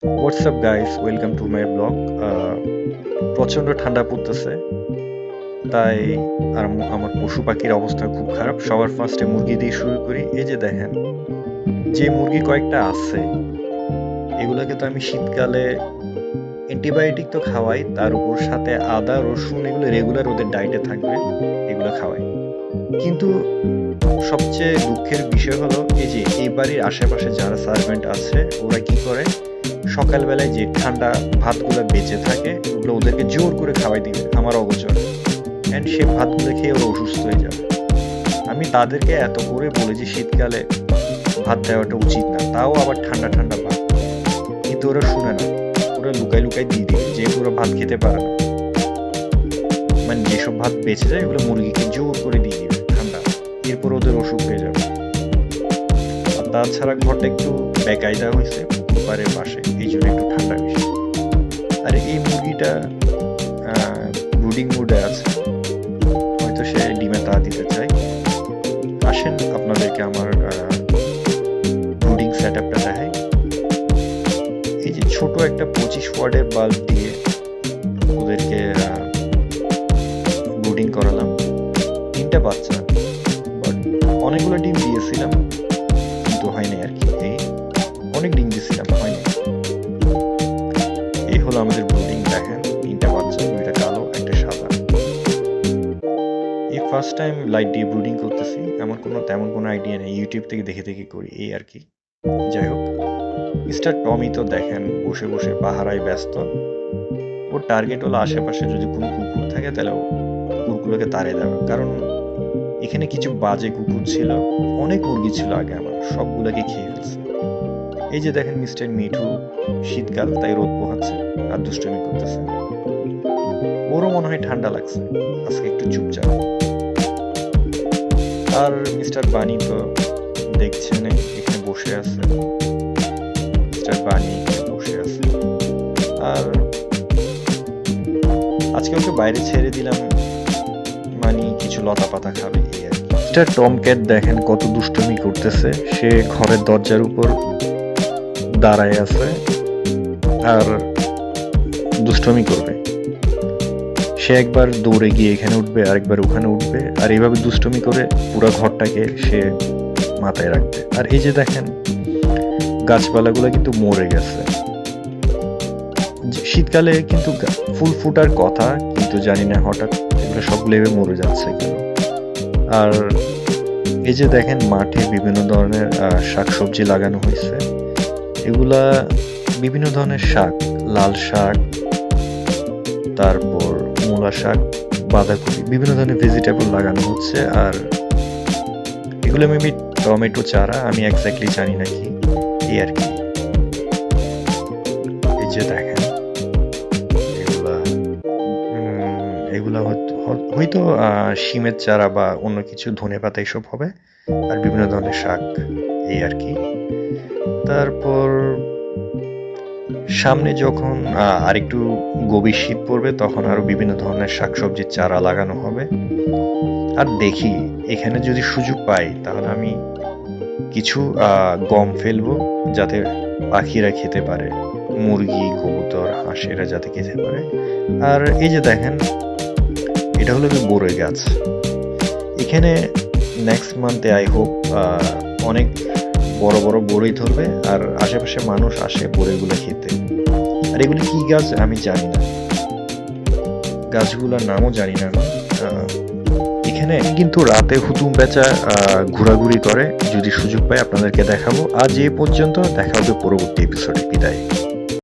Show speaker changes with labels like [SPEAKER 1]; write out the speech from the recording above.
[SPEAKER 1] WhatsApp guys, welcome to my blog. প্রচণ্ড ঠান্ডা পড়তেছে, তাই আর আমার পশু পাখির অবস্থা খুব খারাপ। সবার ফার্স্টে মুরগি দিয়ে শুরু করি। এই যে দেখেন, যে মুরগি কয়েকটা আছে, এগুলোকে তো আমি শীতকালে অ্যান্টিবায়োটিক তো খাওয়াই, তার উপর সাথে আদা রসুন এগুলো রেগুলার ওদের ডায়েটে থাকবে, এগুলো খাওয়াই। কিন্তু সবচেয়ে দুঃখের বিষয় হলো এই যে এই বাড়ির আশেপাশে যারা সার্ভেন্ট আছে, ওরা কি করে, সকালবেলায় যে ঠান্ডা ভাতগুলো বেঁচে থাকে ওগুলো ওদেরকে জোর করে খাওয়াই দিবে আমার অগোচরে, অ্যান্ড সে ভাতগুলো খেয়ে ওরা অসুস্থ হয়ে যাবে। আমি তাদেরকে এত করে বলি যে শীতকালে ভাত দেওয়াটা উচিত না, তাও আবার ঠান্ডা ঠান্ডা ভাত, কিন্তু ওরা শুনে না। ওরা লুকাই লুকাই দিয়ে দিবে, যেহেতু ওরা ভাত খেতে পারে না। মানে যেসব ভাত বেঁচে যায় ওগুলো মুরগিকে জোর করে দিয়ে দিবে ঠান্ডা, এরপর ওদের অসুখ হয়ে যাবে। আর তাছাড়া ঘরটা একটু বেকায়দা হয়েছে, পুকুর পাড়ের পাশে, এই জন্য একটু ঠান্ডা বেশি। আর এই মুরগিটা ব্রুডিং মুডে আছে, হয়তো সে ডিমে তা দিতে চায়। আসেন আপনাদেরকে আমার ব্রুডিং সেট আপটা দেখাই। এই যে ছোট একটা 25 ওয়াটের বাল্ব দিয়ে ওদেরকে ব্রুডিং করালাম। 3টা বাচ্চা, বাট অনেকগুলো ডিম দিয়েছিলাম কিন্তু হয়নি আর কি। এই অনেক ডিম দিয়েছিলাম, হয়নি। এই হলো আমাদের ব্রুডিং। দেখেন 3টা বাচ্চা, 2টা কালো, একটা সাদা। এই ফার্স্ট টাইম লাইট দিয়ে ব্রুডিং করতেছি, আমার তেমন কোনো আইডিয়া নেই, ইউটিউব থেকে দেখে দেখে করি এই আর কি। যাই হোক, মিস্টার টমি তো দেখেন বসে বসে পাহারায় ব্যস্ত। ওর টার্গেট হলো আশেপাশে যদি কোনো কুকুর থাকে তাহলে কুকুরগুলোকে তাড়িয়ে দেওয়া, কারণ এখানে কিছু বাজে কুকুর ছিল, অনেক মুরগি ছিল আগে, আমার সবগুলোকে খেয়ে ফেলছে। এই যে দেখেন মিস্টার মিঠু, শীতকাল তাই রোদ পোহাচ্ছে আর দুষ্টুমি করতেছে। ওরও মনে হয় ঠান্ডা লাগছে, আজকে একটু চুপচাপ। আর মিস্টার বানি তো দেখছেন এখানে বসে আছে, মিস্টার বানি এখানে বসে আছে। আর আজকে ওকে বাইরে ছেড়ে দিলাম, মানে কিছু লতা পাতা খাবে এই আর কি। মিস্টার টম ক্যাট দেখেন কত দুষ্টুমি করতেছে, সে ঘরের দরজার উপর দাঁড়ায় আছে আর দুষ্টুমি করবে। সে একবার দৌড়ে গিয়ে এখানে উঠবে, আরেকবার ওখানে উঠবে, আর এইভাবে দুষ্টুমি করে পুরো ঘরটাকে সে মাথায় রাখবে। আর এই যে দেখেন গাছপালাগুলো কিন্তু মরে গেছে। শীতকালে কিন্তু ফুল ফুটার কথা, কিন্তু জানি না হঠাৎ এগুলো সব লেবে মরে যাচ্ছে কেন। আর এই যে দেখেন মাঠে বিভিন্ন ধরনের শাকসবজি লাগানো হয়েছে। এগুলা বিভিন্ন ধরনের শাক, লাল শাক, তারপর মূলা শাক, বাঁধাকপি, বিভিন্ন ধরনের ভেজিটেবল লাগানো হচ্ছে। আর এগুলো মেবি টমেটো চারা, আমি এক্স্যাক্টলি জানি না কি, এই আর কি। এই যে দেখেন এগুলা হয়তো শিমের চারা বা অন্য কিছু, ধনেপাতা এসব হবে, আর বিভিন্ন ধরনের শাক, এই আর কি। তারপর সামনে যখন আরেকটু গভীর শীত পড়বে তখন আরো বিভিন্ন ধরনের শাকসবজির চারা লাগানো হবে। আর দেখি এখানে যদি সুযোগ পাই তাহলে আমি কিছু গম ফেলবো, যাতে পাখিরা খেতে পারে, মুরগি, কবুতর, হাঁস এরা যাতে খেতে পারে। আর এই যে দেখেন এটা হলো বড়ই গাছ। এখানে নেক্সট মান্থে আই হোপ অনেক বড় বড় বড়ই ধরবে, আর আশেপাশে মানুষ আসে বড়ইগুলো খেতে। আর এগুলি কি গাছ আমি জানি না, গাছগুলোর নামও জানি না আমি। এখানে কিন্তু রাতে হুতুম পেঁচা ঘোরাঘুরি করে, যদি সুযোগ পাই আপনাদেরকে দেখাবো। আজ এ পর্যন্ত, দেখা হবে পরবর্তী এপিসোডে। বিদায়।